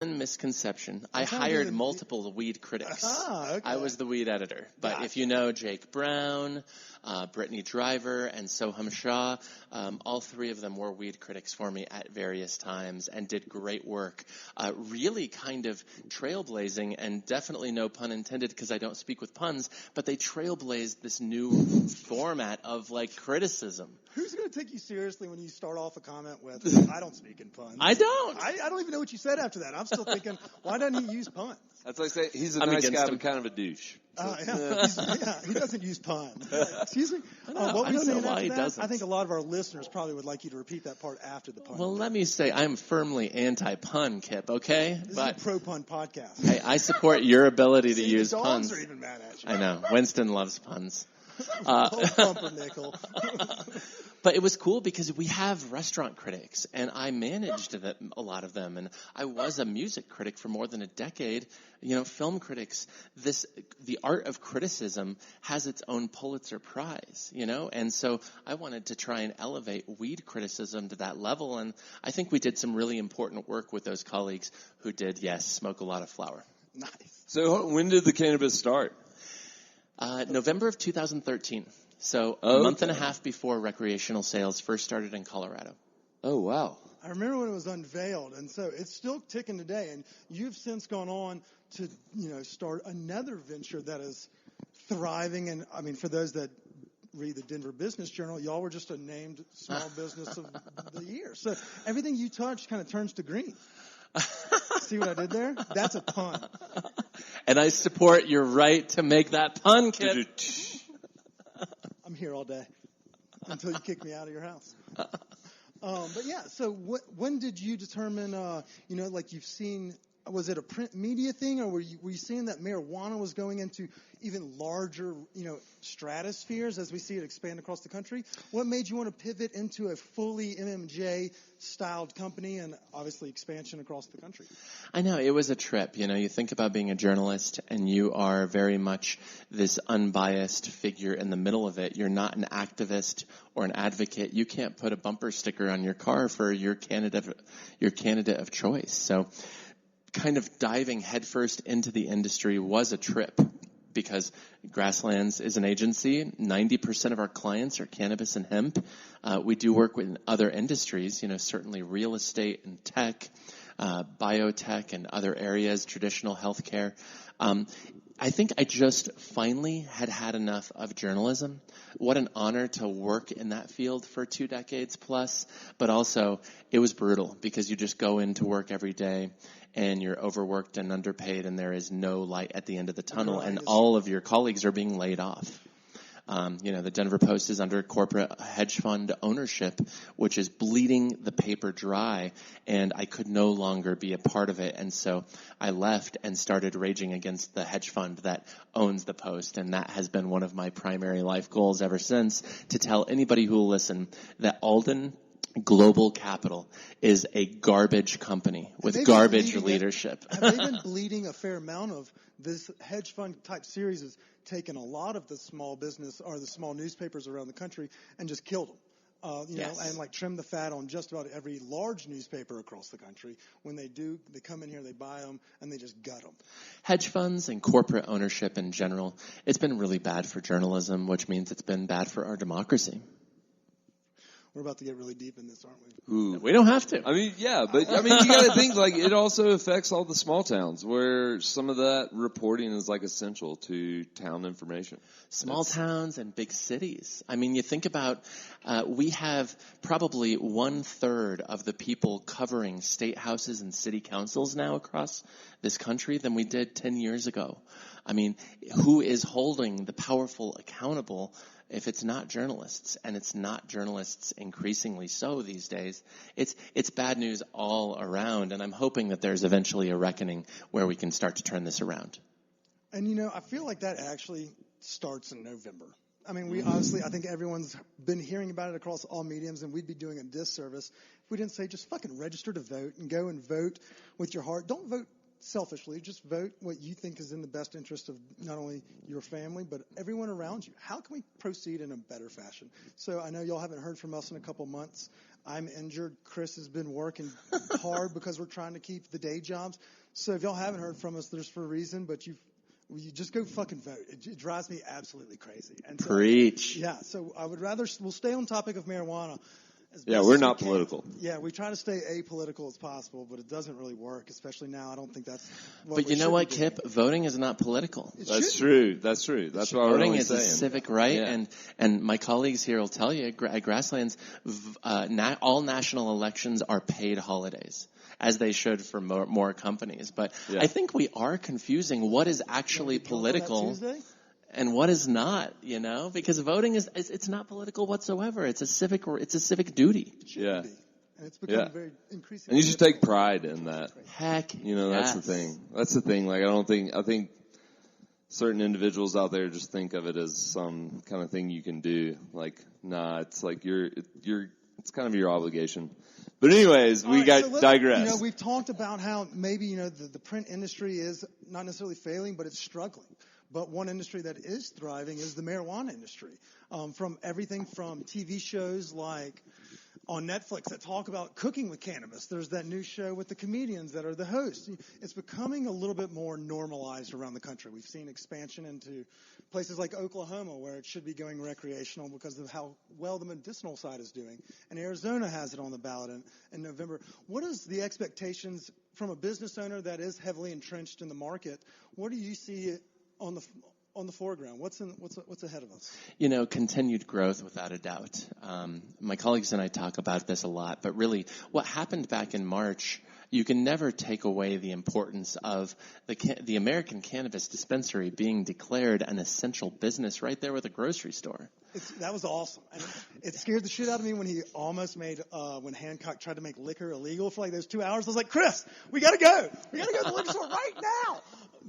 misconception. I hired multiple weed critics. Okay. I was the weed editor. But Gotcha. if you know Jake Brown, Brittany Driver, and Soham Shah, all three of them were weed critics for me at various times and did great work. Really kind of trailblazing, and definitely no pun intended because I don't speak with puns, but they trailblazed this new format of like criticism. Who's going to take you seriously when you start off a comment with, I don't speak in puns? I don't. I don't even know what you said after that. I'm still thinking, why doesn't he use puns? That's like I say, he's a I'm nice guy, him. but kind of a douche. He doesn't use puns. Excuse me? What I were you don't saying know why after he that? doesn't. I think a lot of our listeners probably would like you to repeat that part after the pun. Well, let me say I'm firmly anti-pun, Kip, okay? This is a pro-pun podcast. Hey, I support your ability to use the dogs puns. are even mad at you. I know. Winston loves puns. Pumpernickel. But it was cool because we have restaurant critics, and I managed a lot of them, and I was a music critic for more than a decade. You know, film critics, the art of criticism has its own Pulitzer Prize, you know, and so I wanted to try and elevate weed criticism to that level, and I think we did some really important work with those colleagues who did, yes, smoke a lot of flower. Nice. So when did the cannabis start? November of 2013. So a month and a half before recreational sales first started in Colorado. Oh, wow. I remember when it was unveiled, and so it's still ticking today. And you've since gone on to, start another venture that is thriving. And I mean, for those that read the Denver Business Journal, y'all were just a named small business of the year. So everything you touch kind of turns to green. See what I did there? That's a pun. And I support your right to make that pun, Kip. I'm here all day until you kick me out of your house. But yeah, so when did you determine, like you've seen, was it a print media thing, or were you seeing that marijuana was going into even larger, stratospheres as we see it expand across the country? What made you want to pivot into a fully MMJ-styled company and obviously expansion across the country? I know, it was a trip. You think about being a journalist and you are very much this unbiased figure in the middle of it. You're not an activist or an advocate. You can't put a bumper sticker on your car for your candidate of choice. So kind of diving headfirst into the industry was a trip because Grasslands is an agency. 90% of our clients are cannabis and hemp. We do work with other industries, certainly real estate and tech, biotech and other areas, traditional healthcare. I think I just finally had enough of journalism. What an honor to work in that field for 2 decades plus, but also it was brutal because you just go into work every day and you're overworked and underpaid and there is no light at the end of the tunnel and all of your colleagues are being laid off. The Denver Post is under corporate hedge fund ownership, which is bleeding the paper dry, and I could no longer be a part of it. And so I left and started raging against the hedge fund that owns the Post, and that has been one of my primary life goals ever since, to tell anybody who will listen that Alden Global Capital is a garbage company with garbage leadership. Have they been bleeding a fair amount of this hedge fund type series has taken a lot of the small business or the small newspapers around the country and just killed them. And like trim the fat on just about every large newspaper across the country. When they come in here, they buy them, and they just gut them. Hedge funds and corporate ownership in general, it's been really bad for journalism, which means it's been bad for our democracy. We're about to get really deep in this, aren't we? Ooh. We don't have to. I mean, yeah, but you got to think like it also affects all the small towns where some of that reporting is like essential to town information. Small towns and big cities. I mean, you think about, we have probably 1/3 of the people covering state houses and city councils now across this country than we did 10 years ago. I mean, who is holding the powerful accountable if it's not journalists? And it's not journalists increasingly so these days. It's bad news all around, and I'm hoping that there's eventually a reckoning where we can start to turn this around. And, I feel like that actually starts in November. I mean, I think everyone's been hearing about it across all mediums, and we'd be doing a disservice if we didn't say just fucking register to vote and go and vote with your heart. Don't vote selfishly, just vote what you think is in the best interest of not only your family, but everyone around you. How can we proceed in a better fashion? So I know y'all haven't heard from us in a couple months. I'm injured. Chris has been working hard because we're trying to keep the day jobs. So if y'all haven't heard from us, there's for a reason, but you just go fucking vote. It drives me absolutely crazy. And so, Preach. Yeah, so I would rather, we'll stay on topic of marijuana. Yeah, we're not political. Yeah, we try to stay apolitical as possible, but it doesn't really work, especially now. I don't think that's what But we you know should what, be Kip? doing. Voting is not political. That's true. That's true. That's what Voting we're is saying. a civic right, Yeah. and my colleagues here will tell you at Grasslands, all national elections are paid holidays, as they should for more companies. But Yeah. I think we are confusing what is actually political and what is not, because voting it's not political whatsoever. It's a civic duty. It should Yeah. be. And it's become very increasingly. And you should take pride in that. Heck, That's the thing. That's the thing. Like, I think certain individuals out there just think of it as some kind of thing you can do. Like, nah, it's like it's kind of your obligation. But anyways, we digress. We've talked about how maybe, the print industry is not necessarily failing, but it's struggling. But one industry that is thriving is the marijuana industry. From everything from TV shows like on Netflix that talk about cooking with cannabis. There's that new show with the comedians that are the hosts. It's becoming a little bit more normalized around the country. We've seen expansion into places like Oklahoma, where it should be going recreational because of how well the medicinal side is doing. And Arizona has it on the ballot in November. What is the expectations from a business owner that is heavily entrenched in the market? What do you see on the foreground? What's ahead of us? Continued growth without a doubt. My colleagues and I talk about this a lot, but really what happened back in March, you can never take away the importance of the American cannabis dispensary being declared an essential business right there with a grocery store. That was awesome. And it scared the shit out of me when he almost made, when Hancock tried to make liquor illegal for like those 2 hours. I was like, Chris, we gotta go. We gotta go to the liquor store right now.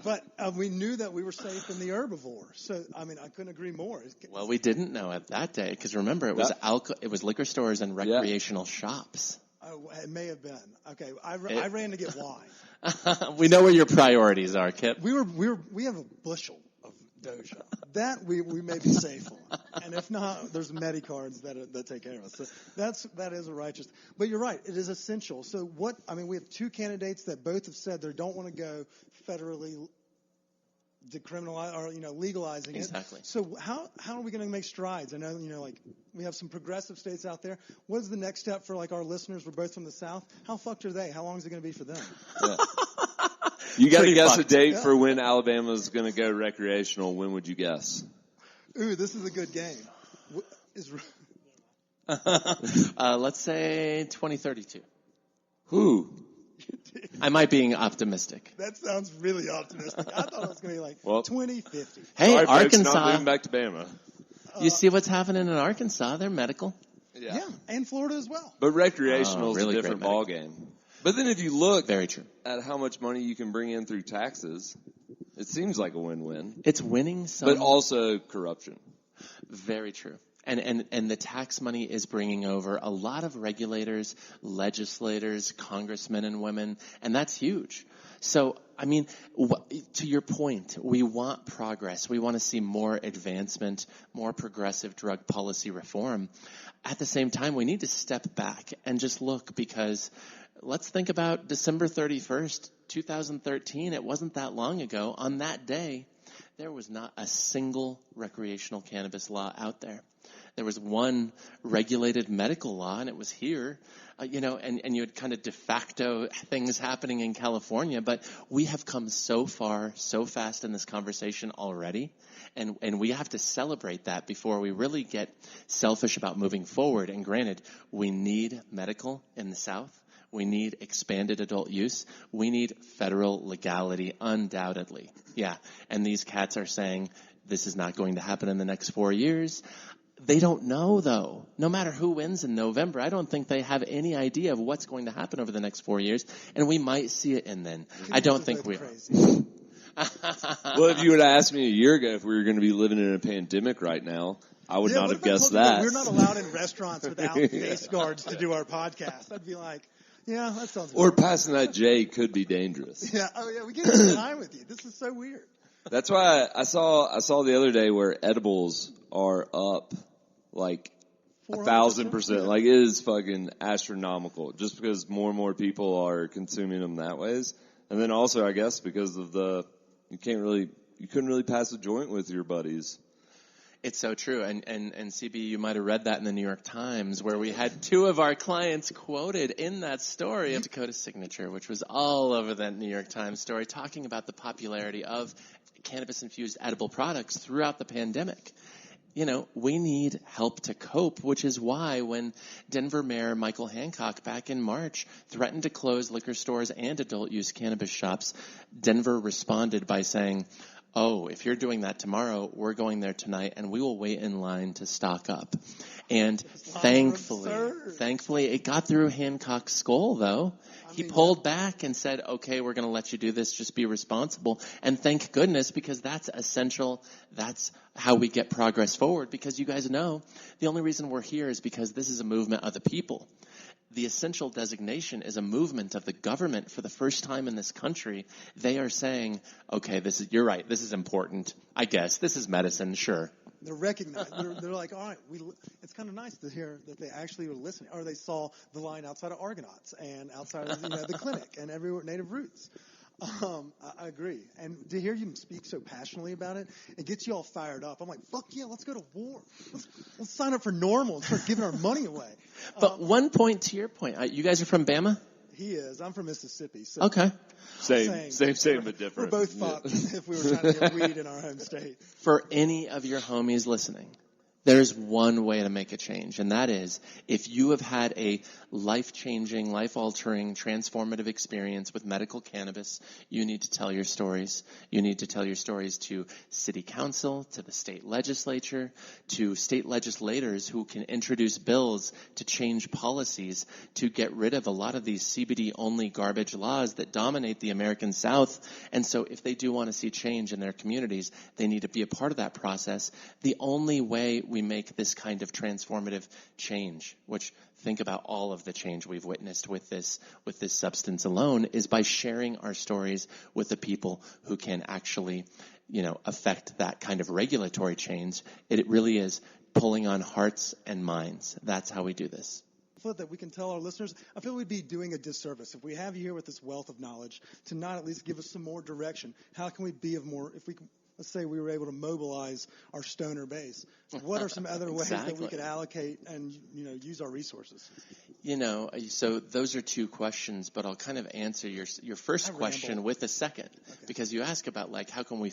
But we knew that we were safe in the herbivore. So, I couldn't agree more. Well, we didn't know it that day because remember, it was liquor stores and recreational shops. Oh, it may have been. Okay, I ran to get wine. We know where your priorities are, Kip. We have a bushel of Doja. That we may be safe on. And if not, there's Medicards that take care of us. So that is a righteous. But you're right, it is essential. So we have two candidates that both have said they don't want to go federally decriminalize or legalizing it. Exactly. So how are we going to make strides? I know we have some progressive states out there. What is the next step for our listeners? We're both from the South. How fucked are they? How long is it going to be for them? Yeah. You got to guess fucked. a date for when Alabama's going to go recreational. When would you guess? Ooh, this is a good game. Let's say 2032. Who? I might be optimistic. That sounds really optimistic. I thought it was going to be 2050. Hey, sorry, folks, Arkansas. not moving back to Bama. You see what's happening in Arkansas? They're medical. Yeah, and Florida as well. But recreational is really a different great ball game. But then if you look Very true. at how much money you can bring in through taxes, it seems like a win-win. It's winning some. But also corruption. Very true. And the tax money is bringing over a lot of regulators, legislators, congressmen and women, and that's huge. So, to your point, we want progress. We want to see more advancement, more progressive drug policy reform. At the same time, we need to step back and just look, because let's think about December 31st, 2013. It wasn't that long ago. On that day, there was not a single recreational cannabis law out there. There was one regulated medical law, and it was here, and you had kind of de facto things happening in California. But we have come so far, so fast in this conversation already, and we have to celebrate that before we really get selfish about moving forward. And granted, we need medical in the South. We need expanded adult use. We need federal legality, undoubtedly. Yeah, and these cats are saying this is not going to happen in the next 4 years. They don't know, though. No matter who wins in November, I don't think they have any idea of what's going to happen over the next 4 years, and we might see it in then. I don't think we are. Well, if you would have asked me a year ago if we were going to be living in a pandemic right now, I would not have guessed that. We're not allowed in restaurants without face guards to do our podcast. I'd be like, Yeah, that sounds Or good. passing that J could be dangerous. Yeah, oh yeah, we get in line with you. This is so weird. That's why I saw the other day where edibles are up like 1,000%. Like it is fucking astronomical just because more and more people are consuming them that ways. And then also I guess because of you couldn't really pass a joint with your buddies. It's so true. And CB, you might have read that in the New York Times where we had two of our clients quoted in that story of Dakota Signature, which was all over that New York Times story, talking about the popularity of cannabis-infused edible products throughout the pandemic. You know, we need help to cope, which is why when Denver Mayor Michael Hancock back in March threatened to close liquor stores and adult-use cannabis shops, Denver responded by saying, oh, if you're doing that tomorrow, we're going there tonight, and we will wait in line to stock up. And thankfully, it got through Hancock's skull, though. He pulled back and said, okay, we're going to let you do this. Just be responsible. And thank goodness, because that's essential. That's how we get progress forward. Because you guys know, the only reason we're here is because this is a movement of the people. The essential designation is a movement of the government for the first time in this country. They are saying, okay, you're right. This is important. I guess this is medicine. Sure. They're recognized. They're like, all right, it's kind of nice to hear that they actually were listening, or they saw the line outside of Argonauts and outside of the clinic and everywhere Native Roots. I agree. And to hear you speak so passionately about it, it gets you all fired up. I'm like, fuck yeah, let's go to war. Let's sign up for NORML and start giving our money away. But one point to your point, you guys are from Bama? He is. I'm from Mississippi. So okay. Same, but different. We're both fucked if we were trying to get weed in our home state. For any of your homies listening, there's one way to make a change, and that is if you have had a life-changing, life-altering, transformative experience with medical cannabis, you need to tell your stories. You need to tell your stories to city council, to the state legislature, to state legislators who can introduce bills to change policies to get rid of a lot of these CBD-only garbage laws that dominate the American South. And so if they do want to see change in their communities, they need to be a part of that process. The only way we make this kind of transformative change, which think about all of the change we've witnessed with this substance alone, is by sharing our stories with the people who can actually, affect that kind of regulatory change. It really is pulling on hearts and minds. That's how we do this. That we can tell our listeners, I feel we'd be doing a disservice if we have you here with this wealth of knowledge to not at least give us some more direction. How can we be of more, if we can, let's say we were able to mobilize our stoner base. What are some other ways that we could allocate and, use our resources? So those are two questions, but I'll kind of answer your first question with a second, because you ask about how can we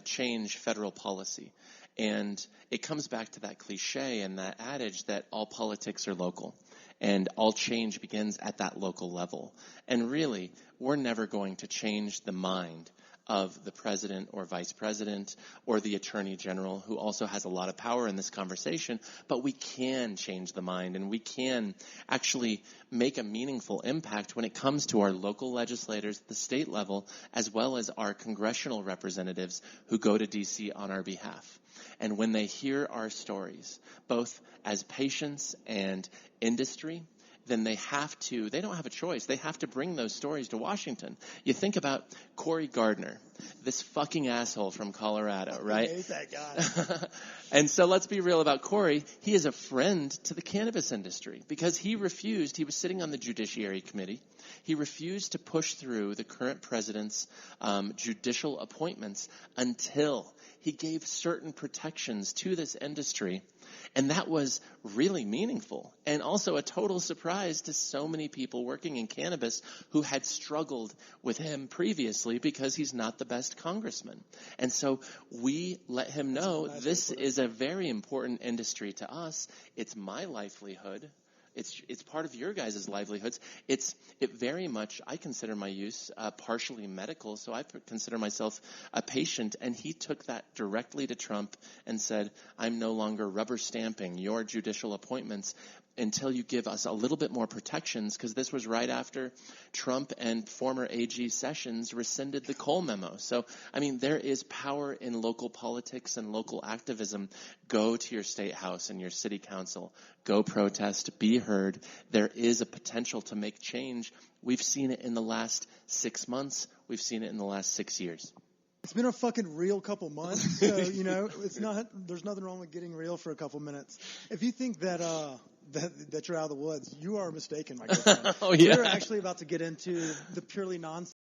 change federal policy? And it comes back to that cliche and that adage that all politics are local and all change begins at that local level. And really, we're never going to change the mind of the president or vice president or the attorney general, who also has a lot of power in this conversation, but we can change the mind and we can actually make a meaningful impact when it comes to our local legislators at the state level, as well as our congressional representatives who go to D.C. on our behalf. And when they hear our stories, both as patients and industry, then they don't have a choice. They have to bring those stories to Washington. You think about Cory Gardner, this fucking asshole from Colorado, right? I hate that guy. And so let's be real about Cory. He is a friend to the cannabis industry because he was sitting on the Judiciary Committee. He refused to push through the current president's judicial appointments until he gave certain protections to this industry. And that was really meaningful and also a total surprise to so many people working in cannabis who had struggled with him previously because he's not the best congressman. And so we let him know this is a very important industry to us. It's my livelihood. It's part of your guys' livelihoods. It very much, I consider my use partially medical, so I consider myself a patient. And he took that directly to Trump and said, I'm no longer rubber stamping your judicial appointments. until you give us a little bit more protections, because this was right after Trump and former AG Sessions rescinded the Cole memo. So, I mean, there is power in local politics and local activism. Go to your state house and your city council. Go protest. Be heard. There is a potential to make change. We've seen it in the last 6 months. We've seen it in the last 6 years. It's been a fucking real couple months, so, you know, there's nothing wrong with getting real for a couple minutes. If you think that you're out of the woods, you are mistaken, my good friend. Oh, yeah. We're actually about to get into the purely nonsense